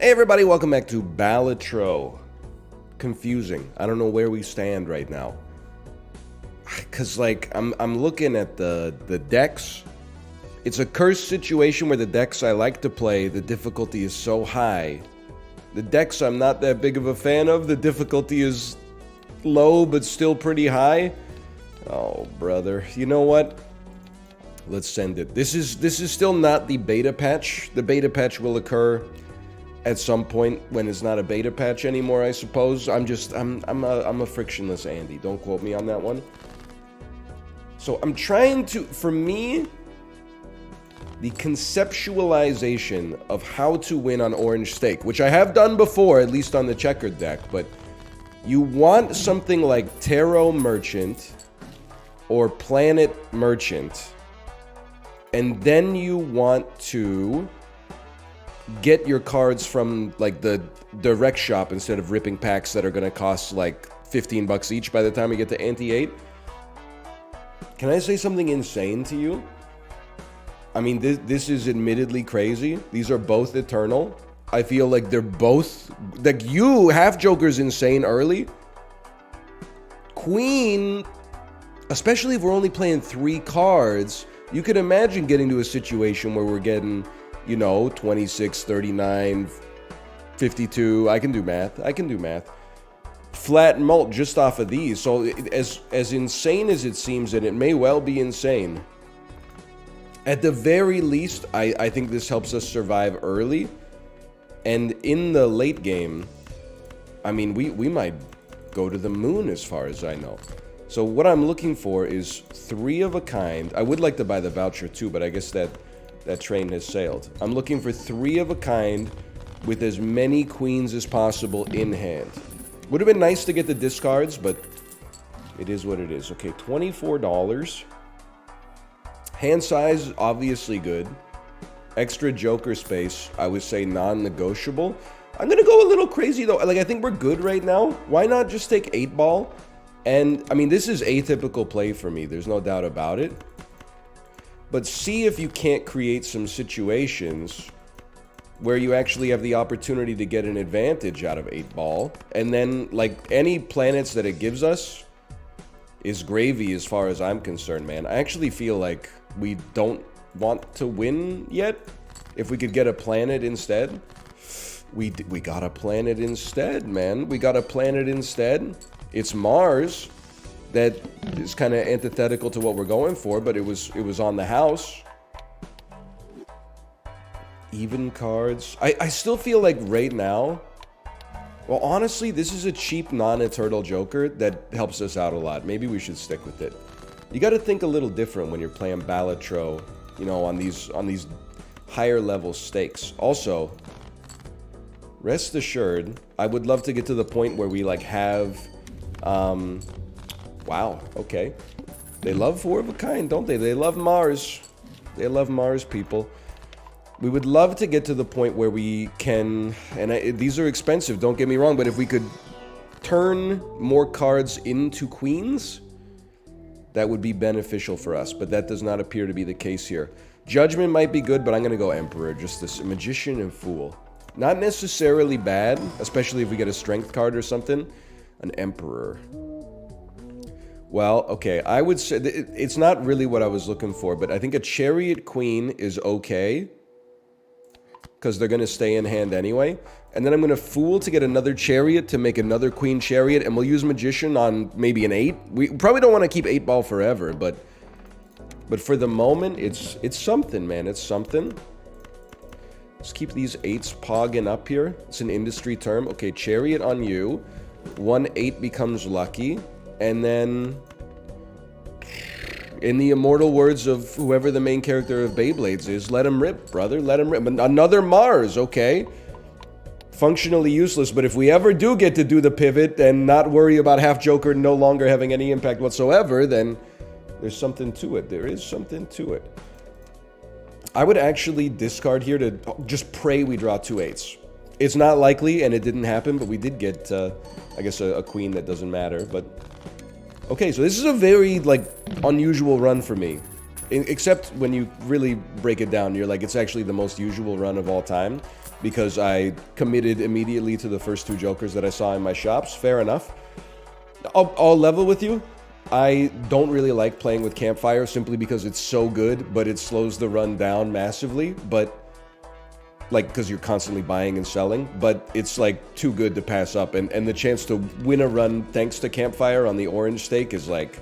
Hey everybody, welcome back to Balatro. Confusing. I don't know where we stand right now. Cause like I'm looking at the decks. It's a cursed situation where the decks I like to play, the difficulty is so high. The decks I'm not that big of a fan of, the difficulty is low but still pretty high. Oh brother, you know what? Let's send it. This is still not the beta patch. The beta patch will occur at some point when it's not a beta patch anymore, I suppose. I'm a frictionless Andy. Don't quote me on that one. So I'm trying to, for me, the conceptualization of how to win on Orange Stake, which I have done before, at least on the checkered deck, but you want something like Tarot Merchant or Planet Merchant, and then you want to get your cards from like the direct shop instead of ripping packs that are going to cost like 15 bucks each by the time we get to Ante 8. Can I say something insane to you? I mean, this is admittedly crazy. These are both eternal. I feel like they're both, like, you half Joker's insane early. Queen, especially if we're only playing 3 cards, you could imagine getting to a situation where we're getting, you know, 26, 39, 52. I can do math. Flat mult just off of these. So as insane as it seems, and it may well be insane, at the very least, I think this helps us survive early. And in the late game, I mean, we might go to the moon as far as I know. So what I'm looking for is 3 of a kind. I would like to buy the voucher too, but I guess that train has sailed. I'm looking for 3 of a kind with as many queens as possible in hand. Would have been nice to get the discards, but it is what it is. Okay, $24. Hand size, obviously good. Extra Joker space, I would say non-negotiable. I'm gonna go a little crazy though. Like, I think we're good right now. Why not just take 8 ball? And, I mean, this is atypical play for me. There's no doubt about it. But see if you can't create some situations where you actually have the opportunity to get an advantage out of 8 ball. And then, like, any planets that it gives us is gravy as far as I'm concerned, man. I actually feel like we don't want to win yet. If we could get a planet instead. We got a planet instead, man. We got a planet instead. It's Mars. That is kind of antithetical to what we're going for, but it was on the house. Even cards. I still feel like right now, well, honestly, this is a cheap non-eternal Joker that helps us out a lot. Maybe we should stick with it. You got to think a little different when you're playing Balatro, you know, on these higher level stakes. Also, rest assured, I would love to get to the point where we like have wow, okay. They love 4 of a kind, don't they? They love Mars. They love Mars, people. We would love to get to the point where we can, and these are expensive, don't get me wrong, but if we could turn more cards into queens, that would be beneficial for us, but that does not appear to be the case here. Judgment might be good, but I'm going to go Emperor, just this Magician and Fool. Not necessarily bad, especially if we get a Strength card or something. An Emperor. Well, okay, I would say it's not really what I was looking for, but I think a Chariot Queen is okay, because they're going to stay in hand anyway. And then I'm going to Fool to get another Chariot to make another Queen Chariot, and we'll use Magician on maybe an 8. We probably don't want to keep 8 ball forever, but for the moment, it's something, man. It's something. Let's keep these 8s pogging up here. It's an industry term. Okay, Chariot on you. 1 8 becomes lucky. And then, in the immortal words of whoever the main character of Beyblades is, let him rip, brother, let him rip. Another Mars, okay. Functionally useless, but if we ever do get to do the pivot and not worry about half Joker no longer having any impact whatsoever, then there's something to it. There is something to it. I would actually discard here to just pray we draw 2 8s. It's not likely, and it didn't happen, but we did get, I guess, a queen that doesn't matter, but... Okay, so this is a very, like, unusual run for me. Except when you really break it down, you're like, it's actually the most usual run of all time. because I committed immediately to the first 2 jokers that I saw in my shops. Fair enough. I'll level with you. I don't really like playing with Campfire simply because it's so good, but it slows the run down massively. But, like, because you're constantly buying and selling, but it's, like, too good to pass up. And the chance to win a run thanks to Campfire on the orange stake is, like...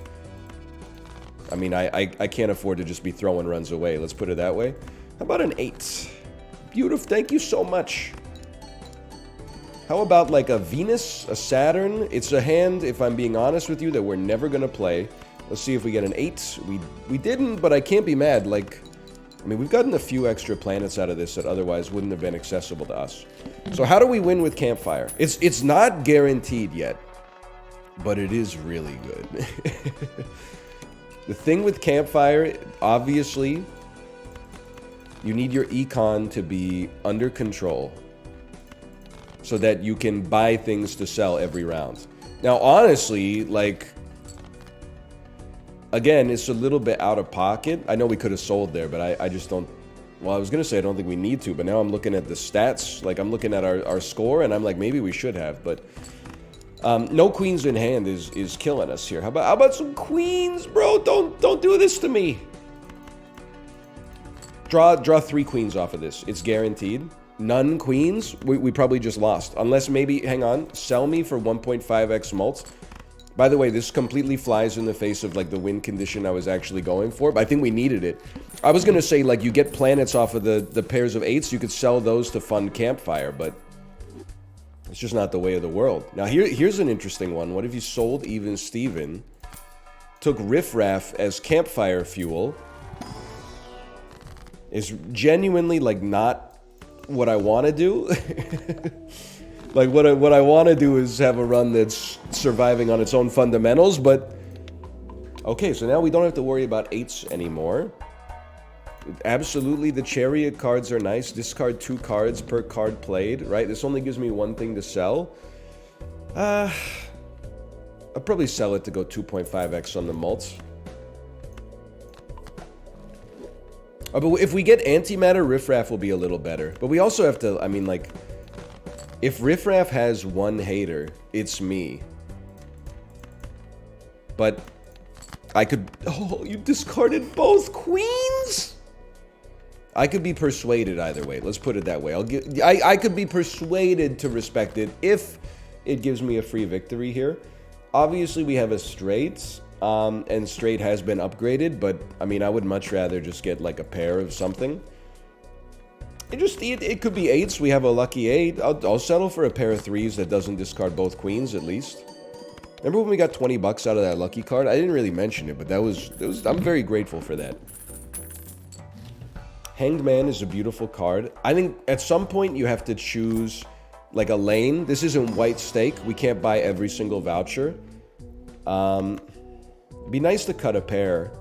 I mean, I can't afford to just be throwing runs away. Let's put it that way. How about an 8? Beautiful. Thank you so much. How about like a Venus, a Saturn? It's a hand, if I'm being honest with you, that we're never going to play. Let's see if we get an 8. We didn't, but I can't be mad. Like, I mean, we've gotten a few extra planets out of this that otherwise wouldn't have been accessible to us. So how do we win with Campfire? It's not guaranteed yet, but it is really good. The thing with Campfire, obviously, you need your econ to be under control so that you can buy things to sell every round. Now, honestly, like, again, it's a little bit out of pocket. I know we could have sold there, but I just don't... Well, I was going to say I don't think we need to, but now I'm looking at the stats. Like, I'm looking at our score, and I'm like, maybe we should have, but... no queens in hand is killing us here. How about some queens, bro? Don't do this to me. Draw 3 queens off of this. It's guaranteed. None queens? We probably just lost. Unless maybe, hang on, sell me for 1.5x mults. By the way, this completely flies in the face of, like, the win condition I was actually going for, but I think we needed it. I was going to say, like, you get planets off of the pairs of 8s, you could sell those to fund Campfire, but it's just not the way of the world. Now, here's an interesting one. What if you sold Even Steven, took Riffraff as Campfire fuel, is genuinely, like, not what I want to do. Like, what I want to do is have a run that's surviving on its own fundamentals, but... Okay, so now we don't have to worry about 8s anymore. Absolutely, the Chariot cards are nice. Discard 2 cards per card played, right? This only gives me 1 thing to sell. I'll probably sell it to go 2.5x on the mults. But if we get Antimatter, Riffraff will be a little better. But we also have to, I mean, like... If Riffraff has 1 hater, it's me. But I could... Oh, you discarded both queens? I could be persuaded either way. Let's put it that way. I could be persuaded to respect it if it gives me a free victory here. Obviously, we have a straight, and straight has been upgraded, but, I mean, I would much rather just get, like, a pair of something. It could be 8s. We have a lucky 8. I'll settle for a pair of 3s that doesn't discard both queens, at least. Remember when we got 20 bucks out of that lucky card? I didn't really mention it, but that was I'm very grateful for that. Hanged Man is a beautiful card. I think at some point you have to choose, like, a lane. This isn't white stake. We can't buy every single voucher. It'd be nice to cut a pair.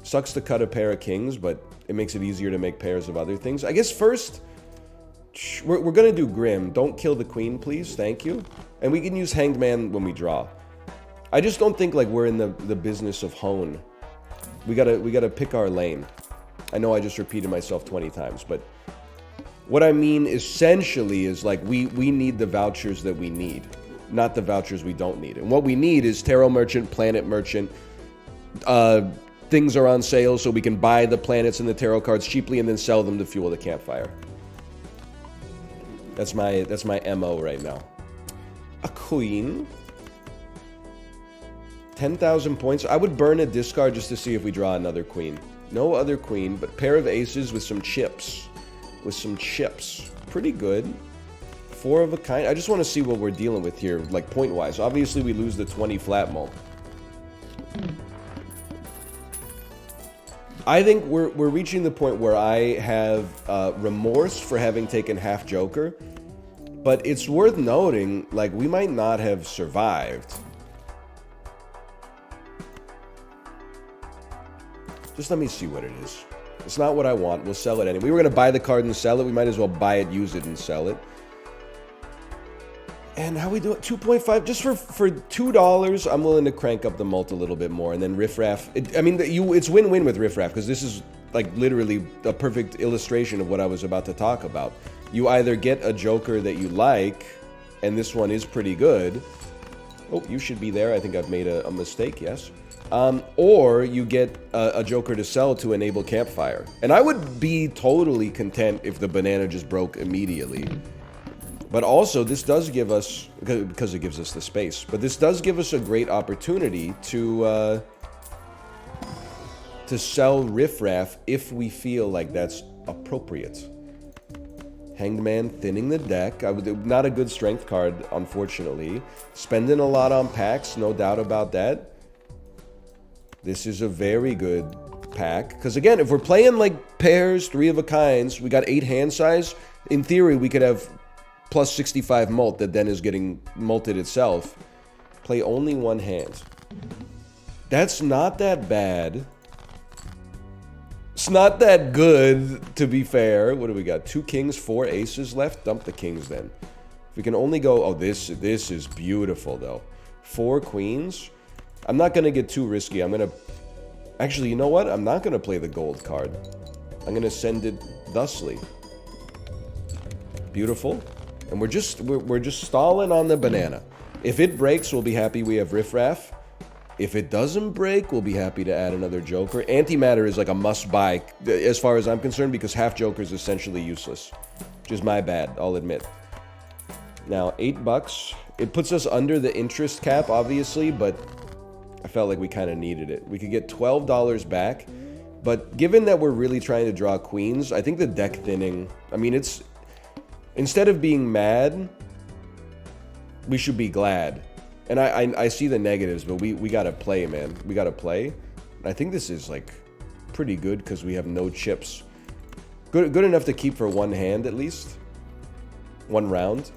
Sucks to cut a pair of kings, but it makes it easier to make pairs of other things. I guess first, we're going to do Grim. Don't kill the queen, please. Thank you. And we can use Hanged Man when we draw. I just don't think, like, we're in the business of hone. We gotta pick our lane. I know I just repeated myself 20 times, but what I mean essentially is, like, we need the vouchers that we need, not the vouchers we don't need. And what we need is Tarot Merchant, Planet Merchant. Things are on sale, so we can buy the planets and the tarot cards cheaply and then sell them to fuel the Campfire. That's my MO right now. A queen. 10,000 points. I would burn a discard just to see if we draw another queen. No other queen, but pair of aces with some chips. Pretty good. 4 of a kind. I just want to see what we're dealing with here, like, point-wise. Obviously, we lose the 20 flat mult. I think we're reaching the point where I have remorse for having taken half Joker. But it's worth noting, like, we might not have survived. Just let me see what it is. It's not what I want. We'll sell it anyway. We were going to buy the card and sell it. We might as well buy it, use it, and sell it. And how we do it? 2.5. Just for $2, I'm willing to crank up the mult a little bit more. And then Riffraff. It's win-win with Riffraff, because this is, like, literally a perfect illustration of what I was about to talk about. you either get a joker that you like, and this one is pretty good. Oh, you should be there. I think I've made a mistake, yes. Or you get a joker to sell to enable campfire. And I would be totally content if the banana just broke immediately. But also, this does give us, because it gives us the space, but this does give us a great opportunity to sell riffraff if we feel like that's appropriate. Hanged Man thinning the deck. Not a good strength card, unfortunately. Spending a lot on packs, no doubt about that. This is a very good pack. Because again, if we're playing like pairs, 3 of a kinds, we got 8 hand size. In theory, we could have plus 65 mult that then is getting multed itself. Play only 1 hand. That's not that bad. It's not that good, to be fair. What do we got? 2 kings, 4 aces left. Dump the kings then. If we can only go... Oh, this is beautiful, though. 4 queens. I'm not going to get too risky. I'm going to... Actually, you know what? I'm not going to play the gold card. I'm going to send it thusly. Beautiful. And we're just stalling on the banana. If it breaks, we'll be happy we have riffraff. If it doesn't break, we'll be happy to add another joker. Antimatter is like a must-buy, as far as I'm concerned, because half joker is essentially useless. Which is my bad, I'll admit. Now, $8. It puts us under the interest cap, obviously, but I felt like we kind of needed it. We could get $12 back, but given that we're really trying to draw queens, I think the deck thinning... I mean, it's... Instead of being mad, we should be glad. And I see the negatives, but we gotta play, man. We gotta play. And I think this is, like, pretty good because we have no chips. Good enough to keep for 1 hand, at least. 1 round.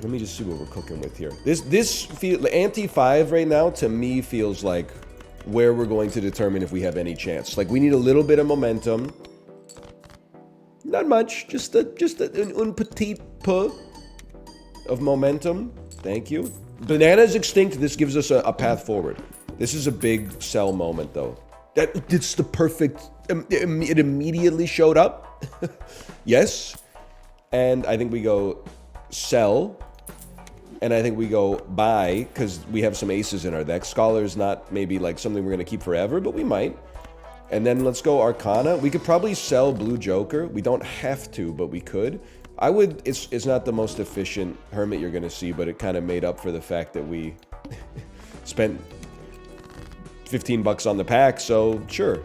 Let me just see what we're cooking with here. This feel ante 5 right now, to me, feels like where we're going to determine if we have any chance. Like, we need a little bit of momentum. Not much, just un petit peu of momentum. Thank you. Banana's extinct. This gives us a path forward. This is a big sell moment, though. It's the perfect... It immediately showed up. Yes. And I think we go sell. And I think we go buy, because we have some aces in our deck. Scholar's not maybe like something we're going to keep forever, but we might. And then let's go Arcana. We could probably sell Blue Joker. We don't have to, but we could. I would... It's not the most efficient Hermit you're going to see, but it kind of made up for the fact that we spent $15 on the pack, so sure.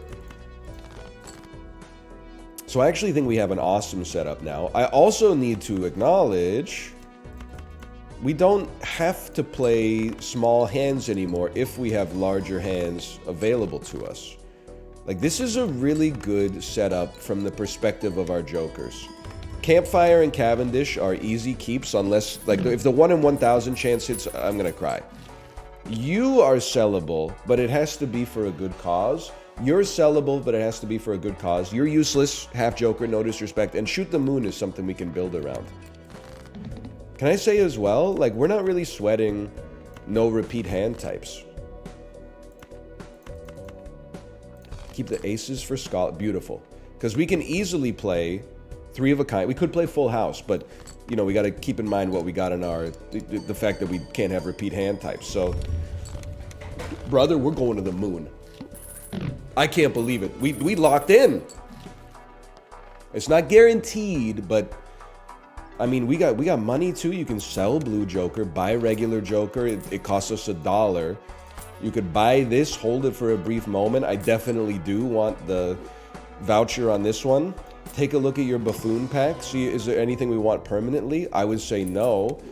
So I actually think we have an awesome setup now. I also need to acknowledge... We don't have to play small hands anymore if we have larger hands available to us. Like, this is a really good setup from the perspective of our jokers. Campfire and Cavendish are easy keeps unless, like, if the 1 in 1,000 chance hits, I'm gonna cry. You are sellable, but it has to be for a good cause. You're sellable, but it has to be for a good cause. You're useless, half joker, no disrespect, and Shoot the Moon is something we can build around. Can I say as well, like, we're not really sweating no repeat hand types. Keep the aces for Scholar. Beautiful. Because we can easily play 3 of a kind. We could play full house, but, you know, we got to keep in mind what we got in our... The fact that we can't have repeat hand types. So, brother, we're going to the moon. I can't believe it. We locked in. It's not guaranteed, but... I mean, we got money, too. You can sell Blue Joker, buy regular Joker. It costs us $1. You could buy this, hold it for a brief moment. I definitely do want the voucher on this one. Take a look at your Buffoon pack. See, is there anything we want permanently? I would say no.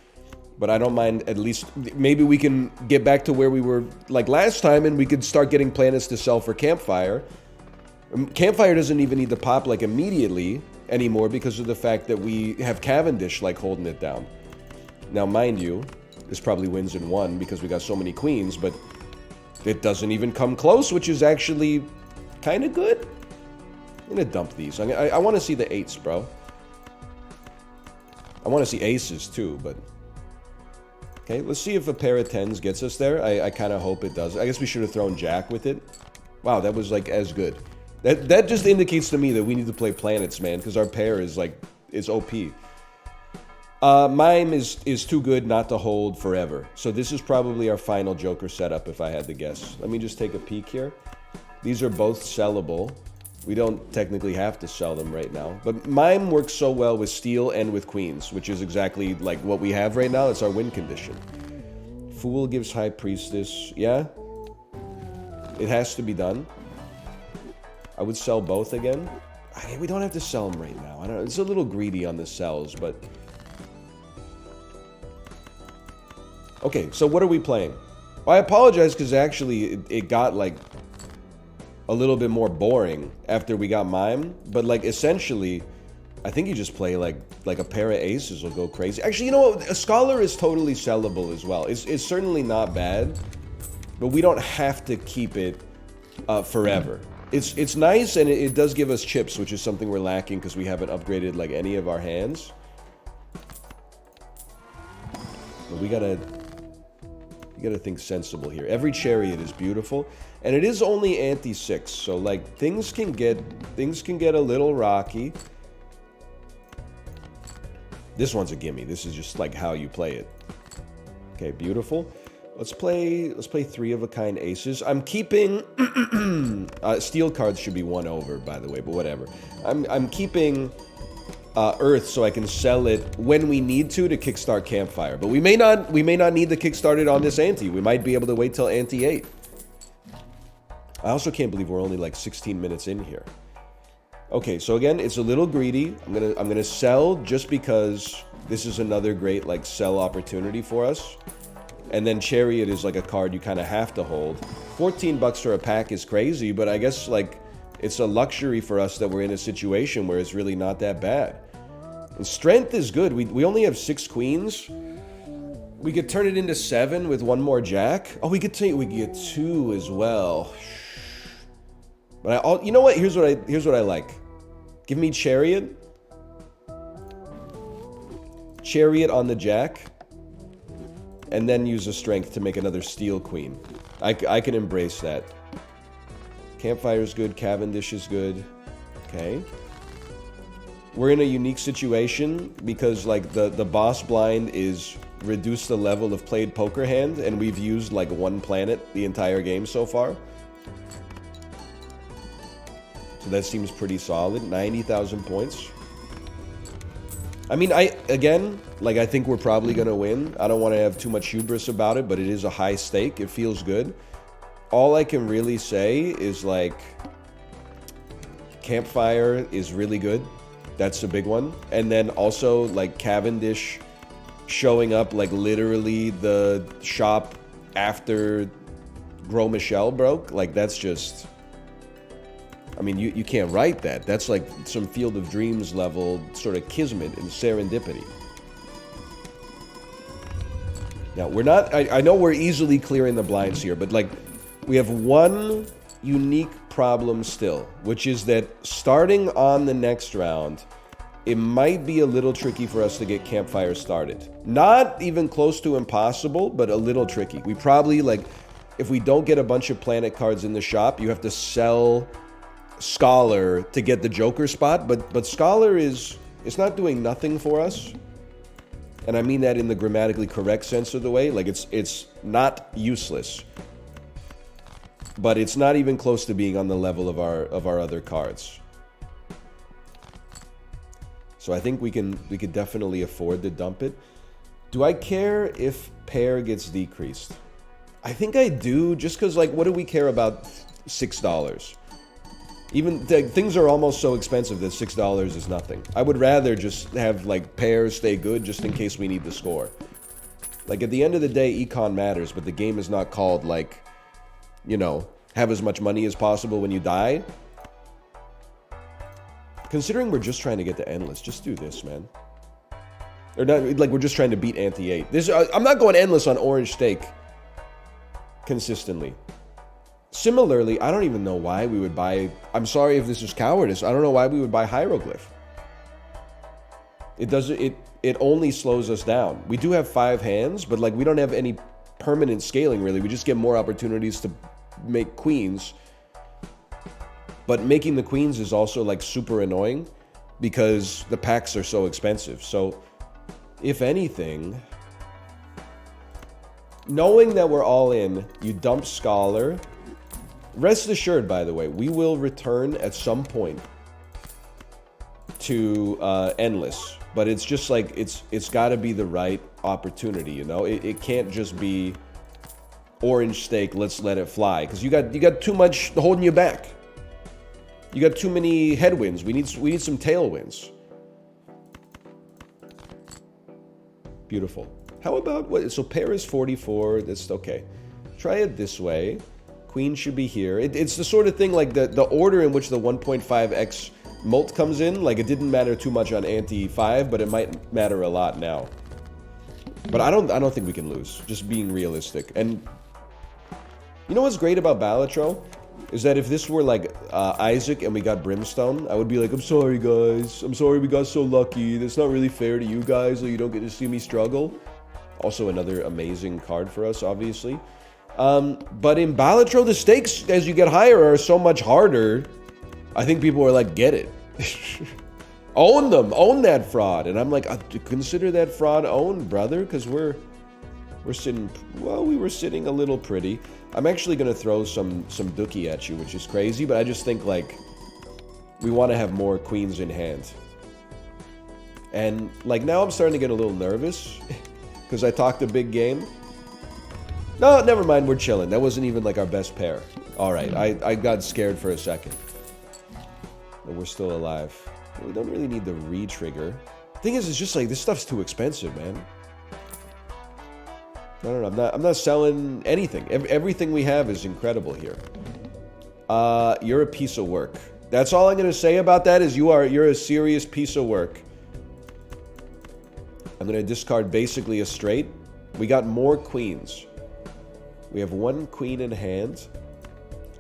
But I don't mind at least... Maybe we can get back to where we were like last time and we could start getting planets to sell for Campfire. Campfire doesn't even need to pop like immediately anymore because of the fact that we have Cavendish like holding it down. Now, mind you, this probably wins in 1 because we got so many queens, but... It doesn't even come close, which is actually kind of good. I'm going to dump these. I want to see the 8s, bro. I want to see aces, too, but... Okay, let's see if a pair of 10s gets us there. I kind of hope it does. I guess we should have thrown Jack with it. Wow, that was, like, as good. That just indicates to me that we need to play planets, man, because our pair is, like, is OP. Mime is too good not to hold forever. So this is probably our final Joker setup if I had to guess. Let me just take a peek here. These are both sellable. We don't technically have to sell them right now. But Mime works so well with Steel and with Queens, which is exactly like what we have right now. It's our win condition. Fool gives High Priestess. Yeah. It has to be done. I would sell both again. We don't have to sell them right now. I don't know. It's a little greedy on the sells, but... Okay, so what are we playing? Well, I apologize because actually it got like a little bit more boring after we got Mime, but like essentially I think you just play like a pair of aces will go crazy. Actually, you know what? A Scholar is totally sellable as well. It's certainly not bad, but we don't have to keep it forever. It's nice and it does give us chips, which is something we're lacking because we haven't upgraded like any of our hands. But we gotta think sensible here. Every Chariot is beautiful, and it is only anti-6, so like things can get a little rocky. This one's a gimme. This is just like how you play it. Okay, beautiful. Let's play 3 of a kind aces. I'm keeping steel cards should be 1 over, by the way, but whatever. I'm keeping Earth so I can sell it when we need to kickstart Campfire. But we may not need to kickstart it on this ante. We might be able to wait till ante 8. I also can't believe we're only like 16 minutes in here. Okay, so again, it's a little greedy. I'm gonna sell just because this is another great like sell opportunity for us. And then Chariot is like a card you kind of have to hold. 14 bucks for a pack is crazy, but I guess like it's a luxury for us that we're in a situation where it's really not that bad. And strength is good. We only have 6 queens. We could turn it into 7 with 1 more jack. Oh, we could get 2 as well. But you know what? Here's what I like. Give me Chariot. Chariot on the jack. And then use a strength to make another steel queen. I can embrace that. Campfire is good. Cavendish is good. Okay. We're in a unique situation because like the boss blind is reduce the level of played poker hand, and we've used like 1 planet the entire game so far. So that seems pretty solid. 90,000 points. I mean, I think we're probably going to win. I don't want to have too much hubris about it, but it is a high stake. It feels good. All I can really say is, like, Campfire is really good. That's a big one. And then also, like, Cavendish showing up, like, literally the shop after Gros Michel broke. Like, that's just... I mean, you can't write that. That's like some Field of Dreams level sort of kismet and serendipity. Now, we're not... I know we're easily clearing the blinds here, but like, we have one unique problem still, which is that starting on the next round, it might be a little tricky for us to get Campfire started. Not even close to impossible, but a little tricky. We probably, like, if we don't get a bunch of planet cards in the shop, you have to sell Scholar to get the Joker spot, but Scholar it's not doing nothing for us, and I mean that in the grammatically correct sense of the way. Like it's not useless, but it's not even close to being on the level of our other cards. So I think we could definitely afford to dump it. Do I care if pair gets decreased? I think I do, just because like what do we care about $6? Even things are almost so expensive that $6 is nothing. I would rather just have like pairs stay good just in case we need to score. Like at the end of the day, econ matters, but the game is not called like, you know, have as much money as possible when you die. Considering we're just trying to get to endless, just do this, man. Or not like we're just trying to beat ante 8. I'm not going endless on orange stake consistently. Similarly, I don't even know why we would buy... I'm sorry if this is cowardice. I don't know why we would buy Hieroglyph. It only slows us down. We do have 5 hands, but like we don't have any permanent scaling really. We just get more opportunities to make queens. But making the queens is also like super annoying. because the packs are so expensive. So, if anything, knowing that we're all in, you dump Scholar. Rest assured, by the way, we will return at some point to Endless. But it's just like, it's got to be the right opportunity, you know? It can't just be orange steak, let's let it fly. Because you got too much holding you back. You got too many headwinds. We need some tailwinds. Beautiful. How about what? So pair is 44. That's okay. Try it this way. Queen should be here. It's the sort of thing like the order in which the 1.5x molt comes in. Like it didn't matter too much on ante 5, but it might matter a lot now. But I don't think we can lose. Just being realistic. And you know what's great about Balatro? Is that if this were like Isaac and we got Brimstone, I would be like, I'm sorry guys, I'm sorry we got so lucky, that's not really fair to you guys, so you don't get to see me struggle. Also another amazing card for us, obviously. But in Balatro, the stakes as you get higher are so much harder. I think people are like, get it. Own them, own that fraud. And I'm like, consider that fraud owned, brother, because we're sitting, well, we were sitting a little pretty. I'm actually going to throw some dookie at you, which is crazy, but I just think, like, we want to have more queens in hand. And, like, now I'm starting to get a little nervous, because I talked a big game. No, never mind, we're chilling. That wasn't even, like, our best pair. Alright, I got scared for a second. But we're still alive. We don't really need the re-trigger. Thing is, it's just, like, this stuff's too expensive, man. I don't know, I'm not selling anything. Everything we have is incredible here. You're a piece of work. That's all I'm gonna say about that is you're a serious piece of work. I'm gonna discard basically a straight. We got more queens. We have one queen in hand.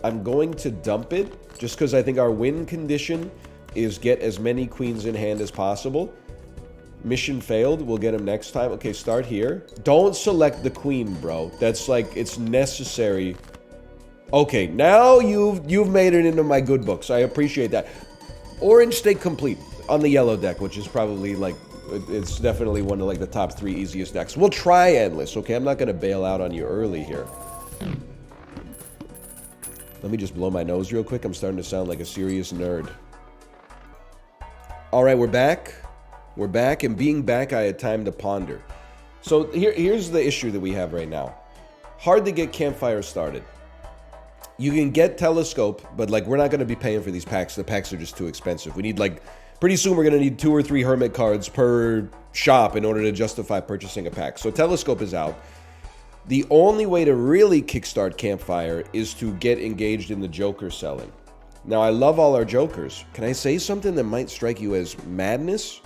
I'm going to dump it just because I think our win condition is get as many queens in hand as possible. Mission failed. We'll get him next time. Okay, start here. Don't select the queen, bro. That's like, it's necessary. Okay, now you've made it into my good books. I appreciate that. Orange stake complete on the yellow deck, which is probably like, it's definitely one of like the top 3 easiest decks. We'll try Endless, okay? I'm not going to bail out on you early here. Let me just blow my nose real quick. I'm starting to sound like a serious nerd. All right, we're back. We're back, and being back, I had time to ponder. So here's the issue that we have right now. Hard to get Campfire started. You can get Telescope, but like we're not going to be paying for these packs. The packs are just too expensive. We need like, pretty soon we're going to need 2 or 3 Hermit cards per shop in order to justify purchasing a pack. So Telescope is out. The only way to really kickstart Campfire is to get engaged in the Joker selling. Now, I love all our Jokers. Can I say something that might strike you as madness?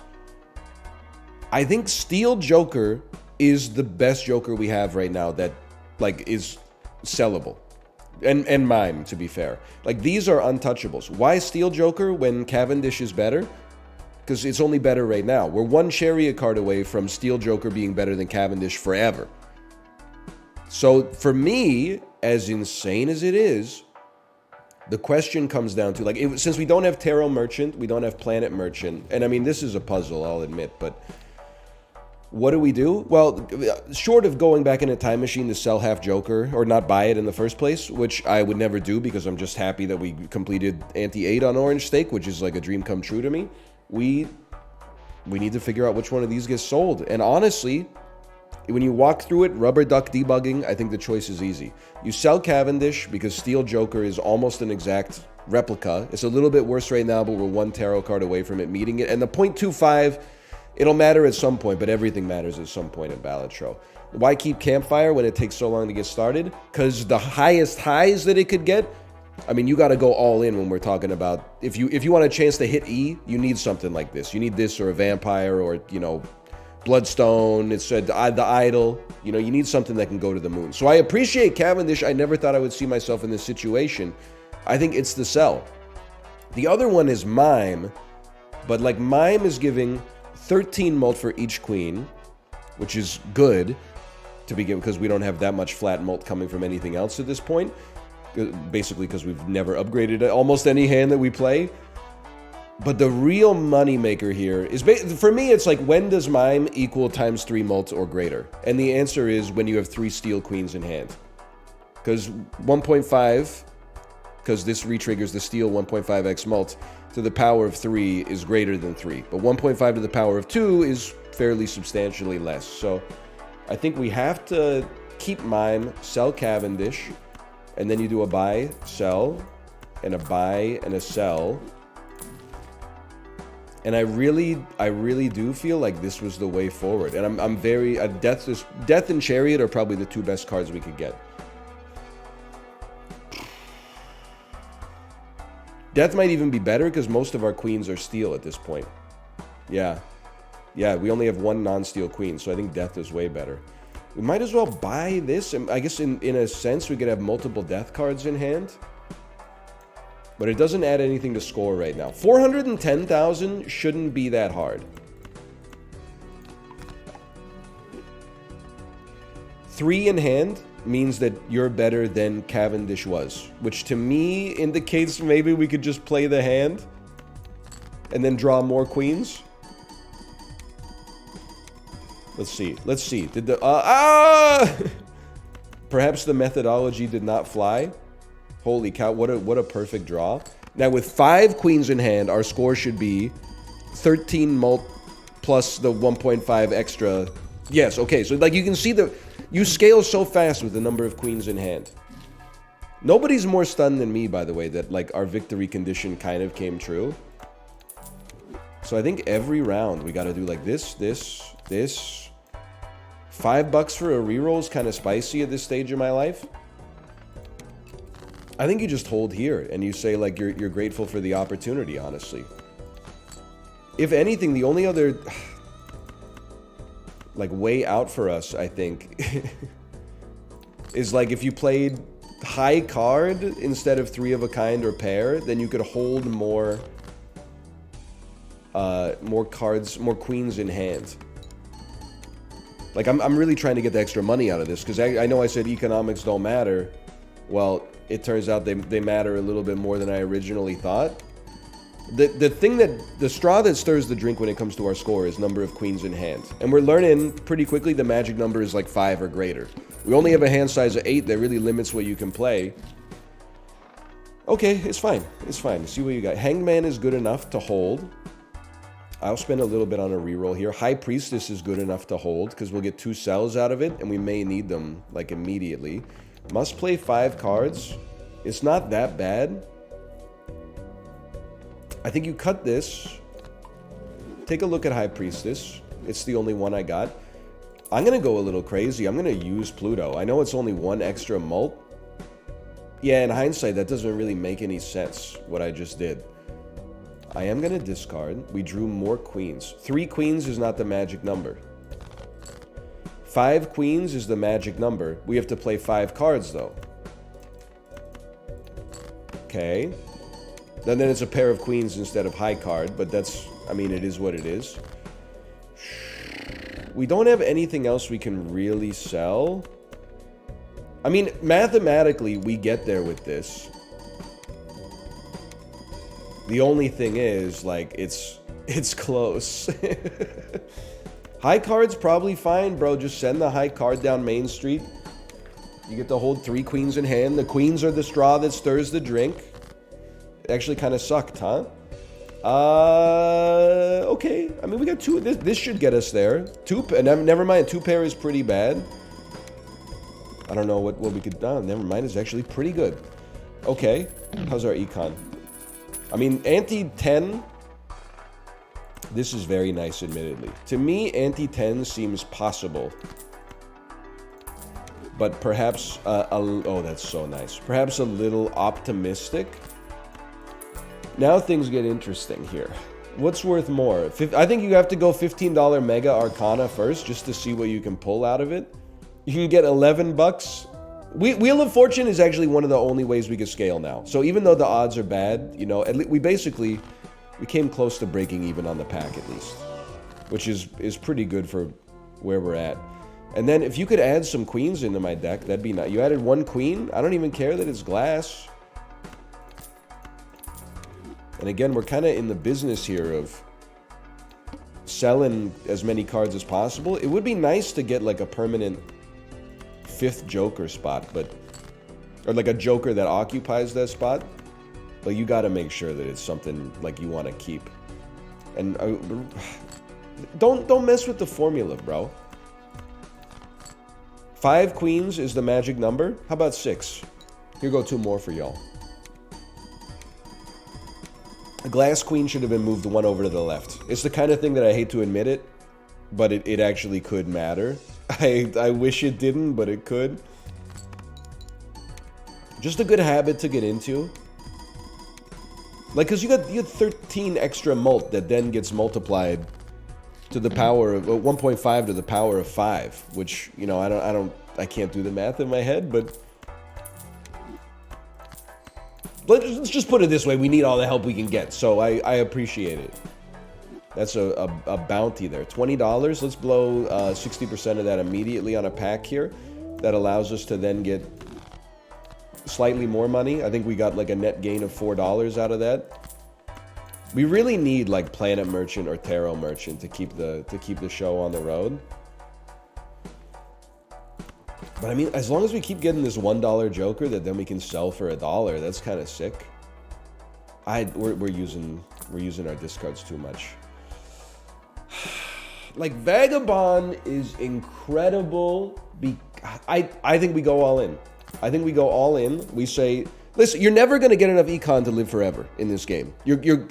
I think Steel Joker is the best Joker we have right now that, like, is sellable. And Mime, to be fair. Like, these are untouchables. Why Steel Joker when Cavendish is better? Because it's only better right now. We're one Chariot card away from Steel Joker being better than Cavendish forever. So, for me, as insane as it is, the question comes down to, like, since we don't have Tarot Merchant, we don't have Planet Merchant, and I mean, this is a puzzle, I'll admit, but what do we do? Well, short of going back in a time machine to sell half Joker, or not buy it in the first place, which I would never do because I'm just happy that we completed Ante-8 on Orange Stake, which is like a dream come true to me, we need to figure out which one of these gets sold. And honestly, when you walk through it, rubber duck debugging, I think the choice is easy. You sell Cavendish because Steel Joker is almost an exact replica. It's a little bit worse right now, but we're one tarot card away from it meeting it. And the 0.25, it'll matter at some point, but everything matters at some point in Balatro. Why keep Campfire when it takes so long to get started? Because the highest highs that it could get, I mean, you got to go all in when we're talking about, if you want a chance to hit E, you need something like this. You need this or a Vampire or, you know, Bloodstone, it's the Idol. You know, you need something that can go to the moon. So I appreciate Cavendish. I never thought I would see myself in this situation. I think it's the sell. The other one is Mime, but like Mime is giving 13 mult for each queen, which is good to begin because we don't have that much flat mult coming from anything else at this point. Basically because we've never upgraded almost any hand that we play. But the real money maker here is, for me, it's like, when does mime equal times 3 mult or greater? And the answer is when you have 3 steel queens in hand. Because 1.5, because this retriggers the steel 1.5x mult to the power of 3 is greater than 3. But 1.5 to the power of 2 is fairly substantially less. So I think we have to keep mime, sell Cavendish, and then you do a buy, sell, and a buy and a sell. And I really do feel like this was the way forward. And I'm very... Death and Chariot are probably the 2 best cards we could get. Death might even be better because most of our queens are steel at this point. Yeah. Yeah, we only have 1 non-steel queen, so I think Death is way better. We might as well buy this. And I guess in a sense we could have multiple Death cards in hand. But it doesn't add anything to score right now. 410,000 shouldn't be that hard. 3 in hand means that you're better than Cavendish was. Which to me indicates maybe we could just play the hand. And then draw more queens. Let's see. Let's see. Did the... Perhaps the methodology did not fly. Holy cow, what a perfect draw. Now with 5 queens in hand, our score should be 13 mult plus the 1.5 extra. Yes, okay, so like you can see you scale so fast with the number of queens in hand. Nobody's more stunned than me, by the way, that like our victory condition kind of came true. So I think every round we gotta do like this. $5 for a reroll is kind of spicy at this stage of my life. I think you just hold here and you say like you're grateful for the opportunity, honestly. If anything, the only other like way out for us, I think, is like if you played high card instead of 3 of a kind or pair, then you could hold more cards, more queens in hand. Like I'm really trying to get the extra money out of this because I know I said economics don't matter. Well, it turns out they matter a little bit more than I originally thought. The straw that stirs the drink when it comes to our score is number of queens in hand. And we're learning pretty quickly the magic number is like 5 or greater. We only have a hand size of 8 that really limits what you can play. Okay, it's fine. It's fine. See what you got. Hanged Man is good enough to hold. I'll spend a little bit on a reroll here. High Priestess is good enough to hold because we'll get 2 cells out of it and we may need them like immediately. Must play 5 cards. It's not that bad. I think you cut this. Take a look at High Priestess. It's the only one I got. I'm going to go a little crazy. I'm going to use Pluto. I know it's only 1 extra mult. Yeah, in hindsight, that doesn't really make any sense, what I just did. I am going to discard. We drew more queens. 3 queens is not the magic number. 5 queens is the magic number. We have to play 5 cards, though. Okay. Then it's a pair of queens instead of high card, but that's, I mean, it is what it is. We don't have anything else we can really sell. I mean, mathematically, we get there with this. The only thing is, like, it's close. High card's probably fine, bro. Just send the high card down Main Street. You get to hold 3 queens in hand. The queens are the straw that stirs the drink. It actually kind of sucked, huh? Okay. I mean, we got 2. This should get us there. 2, never mind. 2 pair is pretty bad. I don't know what we could do. Never mind. It's actually pretty good. Okay. How's our econ? I mean, anti-10. This is very nice, admittedly. To me, anti-10 seems possible. But perhaps, oh, that's so nice. Perhaps a little optimistic. Now things get interesting here. What's worth more? I think you have to go $15 Mega Arcana first, just to see what you can pull out of it. You can get $11. Wheel of Fortune is actually one of the only ways we can scale now. So even though the odds are bad, you know, we came close to breaking even on the pack at least. Which is pretty good for where we're at. And then if you could add some queens into my deck, that'd be nice. You added 1 queen? I don't even care that it's glass. And again, we're kind of in the business here of selling as many cards as possible. It would be nice to get like a permanent 5th Joker spot, but or like a Joker that occupies that spot. But you got to make sure that it's something like you want to keep. And don't mess with the formula, bro. 5 queens is the magic number. How about 6? Here go 2 more for y'all. A glass queen should have been moved 1 over to the left. It's the kind of thing that I hate to admit it, but it actually could matter. I wish it didn't, but it could. Just a good habit to get into. Like, because you got 13 extra mult that then gets multiplied to the power of 1.5 to the power of 5, which, you know, I can't do the math in my head, but let's just put it this way: we need all the help we can get, so I appreciate it. That's a bounty there. $20. Let's blow 60% of that immediately on a pack here. That allows us to then get slightly more money. I think we got like a net gain of $4 out of that. We really need like Planet Merchant or Tarot Merchant to keep the show on the road. But I mean, as long as we keep getting this $1 Joker that then we can sell for $1, that's kind of sick. We're using our discards too much. Like, Vagabond is incredible. I think we go all in. I think we go all in. We say, listen, you're never going to get enough econ to live forever in this game. You're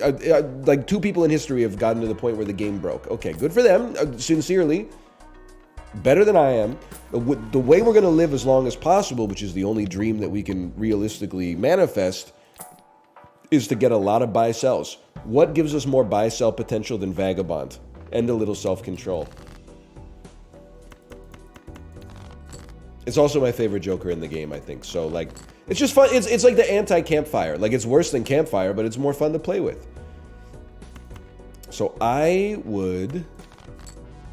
like 2 people in history have gotten to the point where the game broke. Okay, good for them. Sincerely, better than I am. The way we're going to live as long as possible, which is the only dream that we can realistically manifest, is to get a lot of buy-sells. What gives us more buy-sell potential than Vagabond? And a little self-control. It's also my favorite Joker in the game, I think. So, like, it's just fun. It's like the anti-Campfire. Like, it's worse than Campfire, but it's more fun to play with. So I would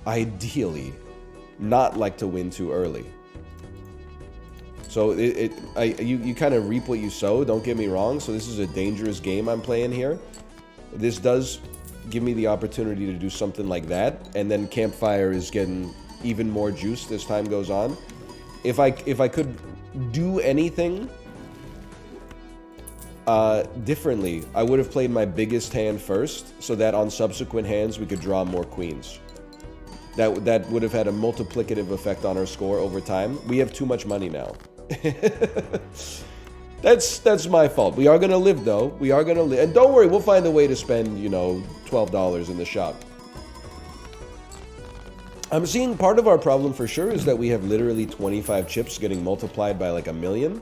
ideally not like to win too early. So you kind of reap what you sow, don't get me wrong. So this is a dangerous game I'm playing here. This does give me the opportunity to do something like that, and then Campfire is getting even more juiced as time goes on. If I could do anything differently, I would have played my biggest hand first, so that on subsequent hands we could draw more queens. That would have had a multiplicative effect on our score over time. We have too much money now. That's my fault. We are gonna live though. We are gonna live, and don't worry, we'll find a way to spend, you know, $12 in the shop. I'm seeing part of our problem for sure is that we have literally 25 chips getting multiplied by like 1 million.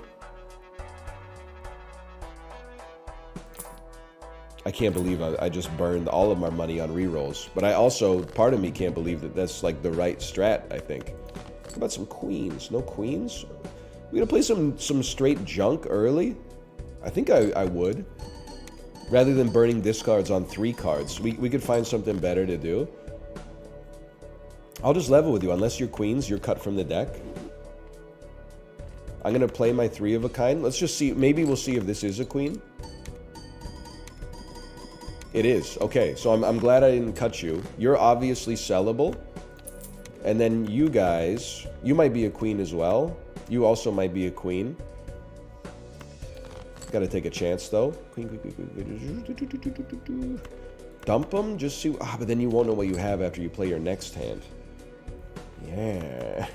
I can't believe I just burned all of my money on rerolls. But I also, part of me can't believe that that's like the right strat, I think. How about some queens? No queens? We gonna play some straight junk early? I think I would. Rather than burning discards on 3 cards. We could find something better to do. I'll just level with you. Unless you're queens, you're cut from the deck. I'm gonna play my 3 of a kind. Let's just see. Maybe we'll see if this is a queen. It is. Okay, so I'm glad I didn't cut you. You're obviously sellable. And then you guys, you might be a queen as well. You also might be a queen. Gotta take a chance though. Queen. Dump them, just see. But then you won't know what you have after you play your next hand. Yeah.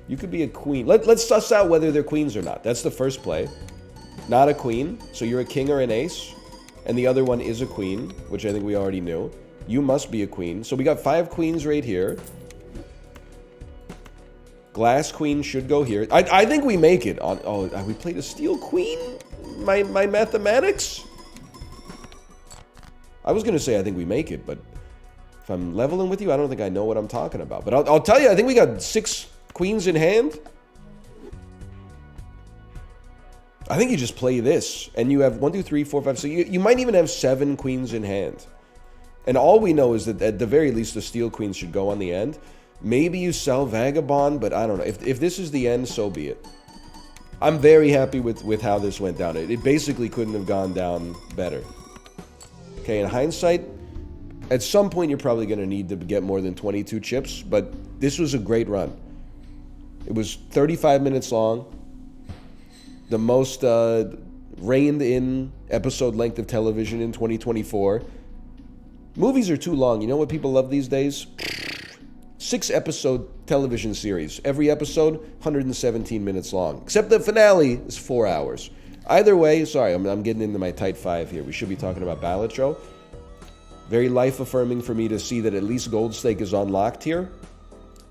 You could be a queen. Let's suss out whether they're queens or not. That's the first play. Not a queen. So you're a king or an ace. And the other one is a queen, which I think we already knew. You must be a queen. So we got 5 queens right here. Glass queen should go here. I think we make it on. Oh, we played a steel queen? My mathematics? I was gonna say I think we make it, but if I'm leveling with you, I don't think I know what I'm talking about. But I'll tell you, I think we got 6 queens in hand. I think you just play this, and you have 1, 2, 3, 4, 5. So you might even have 7 queens in hand. And all we know is that at the very least, the steel queens should go on the end. Maybe you sell Vagabond, but I don't know. If this is the end, so be it. I'm very happy with how this went down. It basically couldn't have gone down better. Okay, in hindsight, at some point you're probably going to need to get more than 22 chips, but this was a great run. It was 35 minutes long, the most reined-in episode length of television in 2024. Movies are too long. You know what people love these days? 6-episode television series. Every episode, 117 minutes long. Except the finale is 4 hours. Either way, sorry, I'm getting into my tight 5 here. We should be talking about Balatro. Very life-affirming for me to see that at least Gold Stake is unlocked here.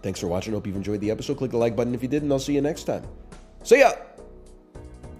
Thanks for watching. Hope you've enjoyed the episode. Click the like button if you did, and I'll see you next time. See ya!